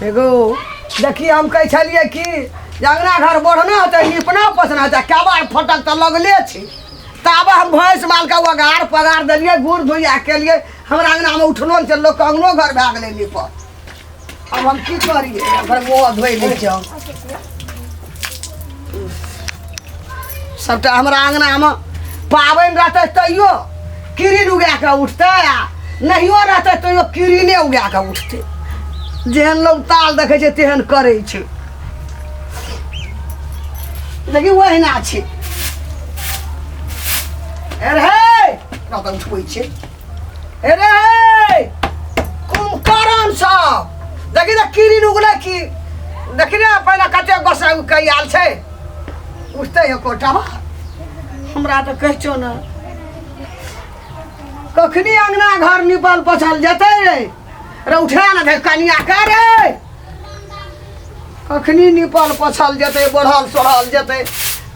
एगो देखिए हम कह छलिए कि अंगना घर बढ़ना होता निपना पसना होता क्या बार फटक तो लगले छी तब हम भैंस माल का वगार पगार दिलिए गुड़ धुइया के लिए हमारा अंगना में उठलो चल लोग अंगनो घर भाग ले निप अब हम की करिए घर मुँह धोई ले जाओ सबटा हमारा अंगना में पाबन रहते तैयो कीड़ी उगा के उठते नहियो रहते तैयो कीड़ी उगा के उठते जेहन लोग ताल देखे छे तेहन करे छे देखी वहीना छे अरे ना तो उठबै छे अरे कुमकरण सब देखी त कीड़ी उगले की देखी ना पहले कते गोसा कई आल छे उठते है कोटावा हमरा तो कहचो ना कखनी अंगना घर निपल पछल जते रे उठा ना दे कनिया का रे कखनी निपल पछल जते बढ़ल सोढ़ल जते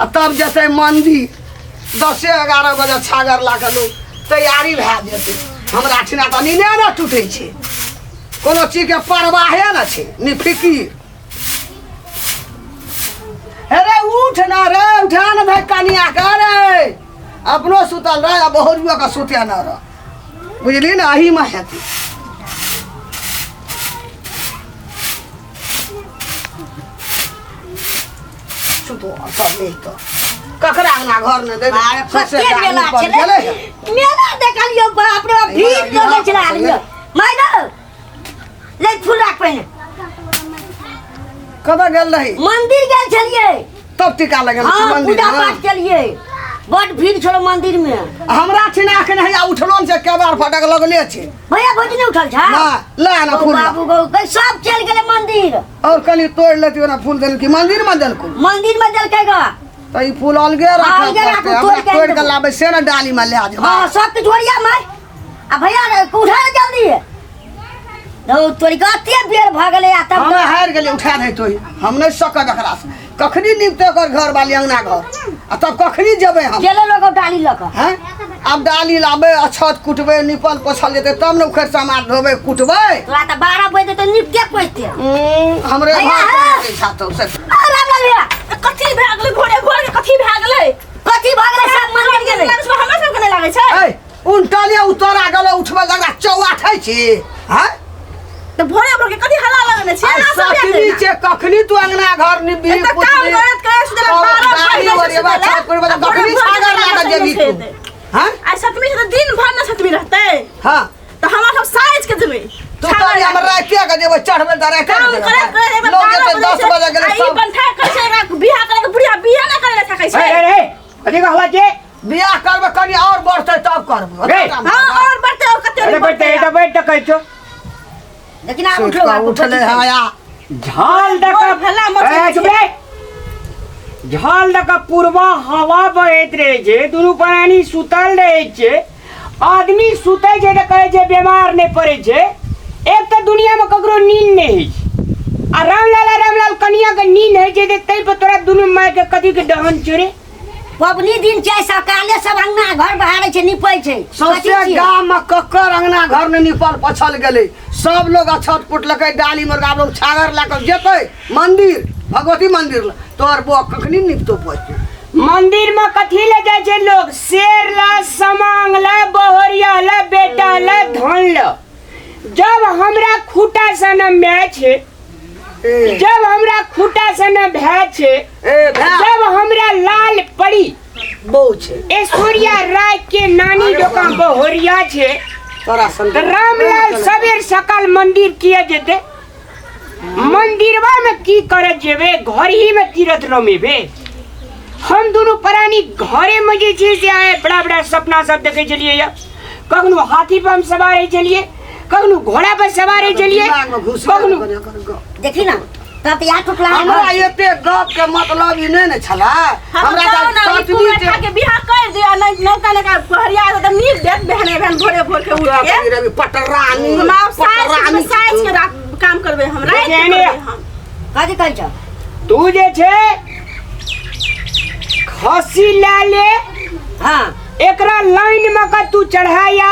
आ तब जते मंदिर 10-11 बजे छागर ला के लोग तैयारी भए जेते हमरा ठिना त नीने ना टूटे छे कोनो चीज के परवाहे ना छे नि फिकीर अरे उठ ना रे उठा ना दे कनिया का रे अपनो सुतल रहे बहुरियो का सुते ना रह बुझली ना अही में हेती सुतो सब ले तो ककरा अंगना घर ने दे सबसे मेला चले मेला देखलियो बाप रे भीड़ लगे चला लियो माइदा ले फूल राख पहले कब गेल रही मंदिर गेल छलिए तब टीका लगल मंदिर पूजा पाठ केलिए बड़ भीड़ छलो मंदिर में हमरा छिना के नहीं उठलोन से के बार फटक लगले छे भैया भोज नहीं उठल छा ना ला ना फूल बाबू गो सब चल गेले मंदिर और कली तोड़ लेती ना फूल देल की मंदिर में देल को मंदिर में देल केगा त ई फूल अलगे रखा तोड़ के लाबे से ना डाली में ले आ जा हां सब के जोड़िया में आ भैया उठा जल्दी दो तोरी गाते बेर भागले आ तब हम हार गेले उठा दे तोई हम नहीं सकब एकरा से कखनी निपते कर घर वाली अंगना घर आ तब कखनी जबे हम चले लोग डाली लक हैं अब डाली लाबे अछत कुटबे निपल पोछल जेते तब न उखर समाज धोबे कुटबे तोरा त 12 बजे त निपते पछते हमरे घर के छातो से राम भैया कथी भागले घोड़े घोड़े कथी भागले सब मंदिर गेले हमरा सब के लागे छै ए उनटालिया उतरा गेले उठबे लगा चौआठै छी हैं तो भोरे भोरे कथी हल्ला लगने छै ना सब सतनी छे कखनी तू अंगना घर निबी काम करत करे सुदला 12 बजे बजे छत पर बजे कखनी सागर लगा जेबी तू हैं आ सतमी से दिन भर ना सतमी रहते हां तो हमरा सब साइज के देबे तू तो हमर राखिया के जेबे चढ़बे दरे के लोग के 10 बजे गेले आई सब बंठा कर छै बियाह करे के बुढ़िया बियाह ना करे सकै छै अरे अरे कहला जे बियाह करबे कनी और बढ़ते तब करबे हां और बढ़ते और कते अरे बेटे एटा बैठ त कहै छो लेकिन आ उठलो उठले हाया झाल दका भला मत झाल दका पूर्वा हवा बहत रहे छे दुनु प्राणी सुतल रहे छे आदमी सुतै जे त कहै छे बीमार नै पड़े छे एक त दुनिया में ककरो नींद नै है आ रामलाल कनिया के नींद है जे तै पर तोरा दुनु माय के कथि के दहन चोरे पबनी दिन छै सकाले सब अंगना घर बहारे छै निपै छै सबसे गांव में कक्कर अंगना घर ने निपल पछल गेले सब लोग अछत पुटलकै डाली मुर्गा लोग छागर ला के जेते मंदिर भगवती मंदिर तोर बो कखनी निपतो पछे मंदिर में कथी ले जाय छै लोग शेर ला समांग ला बहरिया ला बेटा ला धन ला जब हमरा खूटा सनम में छै जब हमरा खूटा सनम भै छै जब हमरा लाल पड़ी बो छै ऐश्वर्या राय के नानी जोका बहरिया छै तोरा सन रामलाल सबेर सकाल मंदिर किए जेते मंदिरवा में की करे जेबे घर ही में तीरथ रमेबे हम दोनों प्राणी घरे में जे छै से आए बड़ा बड़ा सपना सब देखे चलिए या कखनो हाथी पर हम सवार है चलिए कखनो घोड़ा पर सवार है चलिए कखनो देखी ना तब या टुकला हमरा एते गप के मतलब ई नै न छला हमरा त सतनी के बियाह कर दिया नौका लगा पहरिया त नींद देत बहने बहन भोरे भोर के उठ के रवि पटरानी साइज के काम करबे हमरा काजी कहै छ तू जे छै खसी ला ले हां एकरा लाइन में का तू चढ़ाया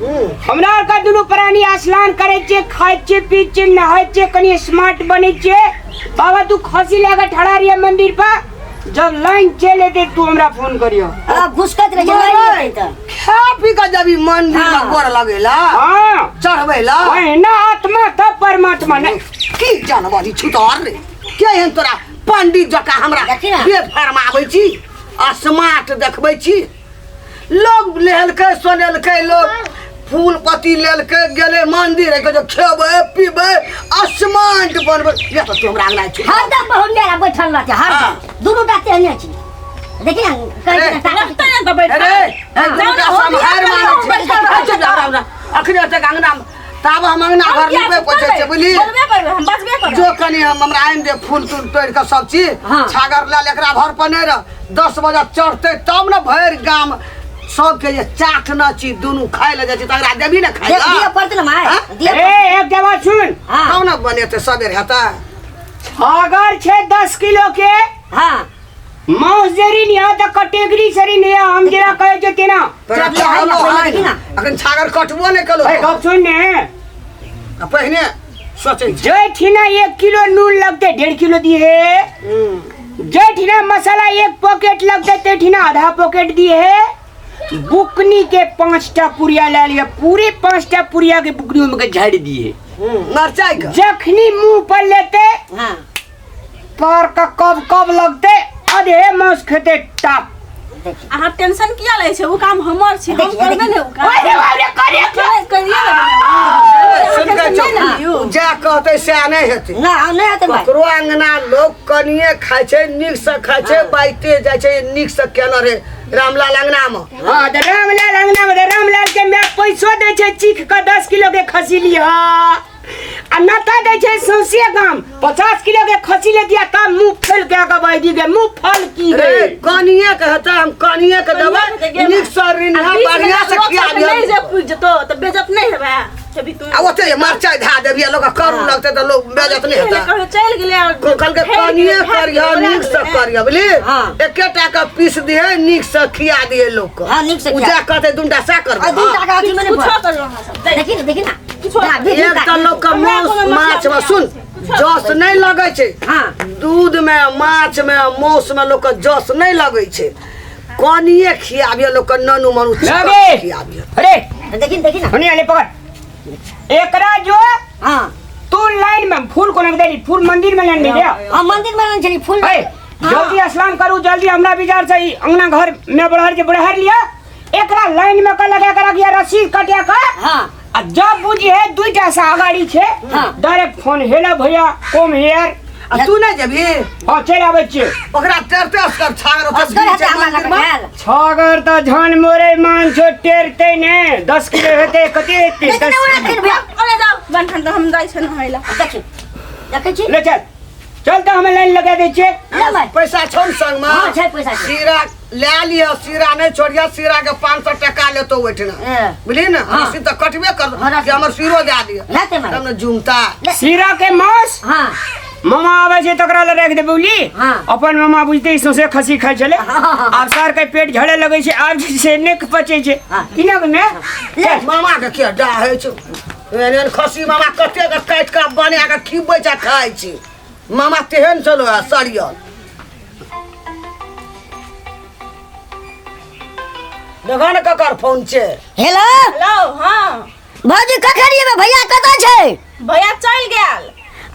हमरा का दुनू प्राणी स्नान करे छे, खाए छे, पी छे, नहाए छे, कनी स्मार्ट बने छे। बाबा तू खसी लेकर ठड़ा रही है मंदिर पर, जब लाइन चले दे तू हमरा फोन करियो। घुसकत रह जाए त खा पी का जब मंदिर में गोड़ लगेला हां चढ़वेला ना आत्मा तब परमात्मा ने की जानवारी छुतार रे के हन तोरा पंडित जका हमरा देखी ना। बे फरमाबै छी स्मार्ट देखबै छी। लोग लेलकै सोनेलकै लोग फूल पत्ती लेलकै गेले मंदिर के जो खेबै पीबै स्मार्ट बनबै ये तो हमरा अंगना छै हरदम बहुत मेरा बैठल रहते हरदम दोनों दाते हने छी देखी ना कहीं लगता है तो बैठ अरे एकदम संहार माने छै अखने तक अंगना तब हम अंगना घर में पहुंचे छै बुझली बोलबे करबे हम बचबे करबे जो कनी हमरा आइन दे फूल तूल तोड़ के सब चीज हाँ। छागर ला लेकरा घर पर नहीं रह 10 बजे चढ़ते तब न भर गाम सबके जे चाटना चीज दुनू खाए ले जाय छै तकरा देबी न खाए दिया पड़त ना माय हाँ? दिया ए एक जगह सुन, हां तब न बनेते सबेर हेता अगर छे 10 किलो के हां मांस जरी नहीं आता कैटेगरी सरी नहीं हम जरा कहे जो तेना तोरा चल, हाय ना, चलो देखी ना। अखन छागर कटबो नहीं कलो ए गप सुन ने, पहिने सोचे जेठिना 1 किलो नून लगते 1.5 किलो दिए, जेठिना मसाला 1 पॉकेट लगते तेठिना आधा पॉकेट दिए, बुकनी के 5टा पुरिया ले लिया, पूरे 5टा पुरिया के बुकनी में झाड़ दिए। मरचाई का जखनी मुंह पर लेते हां पर का कब कब लगते आधे मांस खेते टाप। अहाँ टेंशन किया लै छै? उ काम हमर छै, हम देखिए, करबे ने उ काम। अरे बाप रे करे करिए सुन के चुप जा कहते से नहीं हेते ना नहीं आते भाई ककरो अंगना लोग कनिए खाय छै नीक से खाय छै बाइते जाय छै नीक से केना रे रामलाल अंगना में हां त रामलाल अंगना में रामलाल के मैं पैसो दे छै चीख के 10 किलो के खसी लिया आ नता दे छै सौसे गाम 50 किलो के खसी ले दिया तब मुंह फल के गवाई दी गे मुंह फल की रे रे कनिए के हेता हम कनिए के देबा नीक से रिन्हा बढ़िया से खिया नहीं दिया जे पूछ जतो त बेइज्जत नहीं हेबे छबी तू आ ओते मरचाई धा देबिया लोग करू लगते त लोग बेजत नहीं हेता कहो चल गेले कल के कनिए करिया नीक से करिया बुझली हाँ। एकेटा के पीस दिए नीक से खिया दिए लोग को हाँ, नीक से खिया। उजा कहते दुंडा सा कर और दूध का अथी मैंने कुछ कर रहा सब देखी ना एक त लोग के माछ में सुन जस नहीं लगे छै हां दूध में माछ में मौस में लोग के जस नहीं लगे छै कनिए खियाबिया लोग के ननु मनु लगे खियाबिया अरे देखी ना हनी आले पकड़ एकरा जो हां तू लाइन में फूल को लग दे फूल मंदिर में लाइन में दे हां मंदिर में चली फूल ए जल्दी स्नान करू जल्दी हमरा विचार से ही अंगना घर में बढ़हर के बढ़हर लिया एकरा लाइन में का लगा के रखिया रस्सी कटिया का हां आ जब बुझी है दुईटा सा आगाड़ी छे हाँ। डायरेक्ट फोन हेलो भैया कम हियर आ तू नहीं जेबी हां चल आबै छे ओकरा तेरते असकर छागर अस्कर है हमरा लगा छागर त झन मोरे मान छो टेरते ने 10 किलो हेते कते हेते देखी ना उड़ा फिर भैया अरे जाओ बनठन तो हम जाय छै नहाइला देखी छी ले चल तो हमें लाइन लगा दे छे ले भाई पैसा छोड़ संग में हां छै पैसा छै सीरा ले लियो सीरा नहीं छोड़िया सीरा के 500 टका लेतो बैठना बुझली ना हाँ। हम सीधा कटबे कर हाँ, कि हमर सीरो दे दियो लेते मैं तब न झुमता सीरा के मांस हां मामा आवे छे तकरा ले रख दे बुली हाँ। अपन मामा बुझते सौसे खसी खाय चले हाँ। आब सार के पेट झड़े लगे छे आब से नेक पचे छे हाँ। किना में ले मामा के के डाहे छ एने खसी मामा कते के काट के बना के खिबै छ खाय छी मामा तेहन चलो सरियल लगन ककर फोन छे हेलो हेलो हां भौजी कखरिए में भैया कतऽ छै भैया चल गेल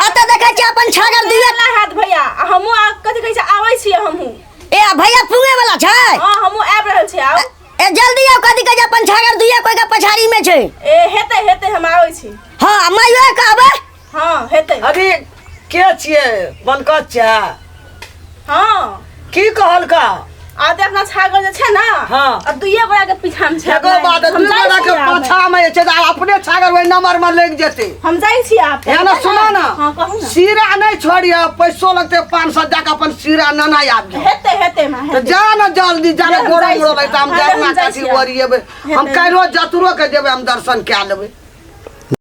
अतऽ देखै छी अपन छागर दिए ला हाथ भैया हमहु कथि कहै छै आबै छी हमहु ए भैया पुंगे वाला छै हां हमहु आबि रहल छी आओ ए जल्दी आओ कथि कहै छै अपन छागर दिए कोई के पछाड़ी में छै ए हेते हम आबै छी हां मइयो कहबै हां हेते अरे के छिए बनकत छा हां की कहल का आ ते अपना छागर जे छै ना हाँ। आ दुइये गोरा के पीछा में छै एगो बात हम दू जाइ जना छी के आब। पाछा में छै त अपने छागर ओइ नंबर में लग जेते हम जाइ छी आप है ना सुनो ना हां कहू ना सीरा नहीं छोड़िया पैसो लगते 500 जाके अपन सीरा नना आब जा हेते मा तो जा ना जल्दी जाने जा, गोरा जाइ मोड़ छी। लइता हम हाँ, जाना हम जाइ काठी छी। ओरिएबे हम हेतै। काल्हो जतरो के जेबे हम दर्शन कए लेबे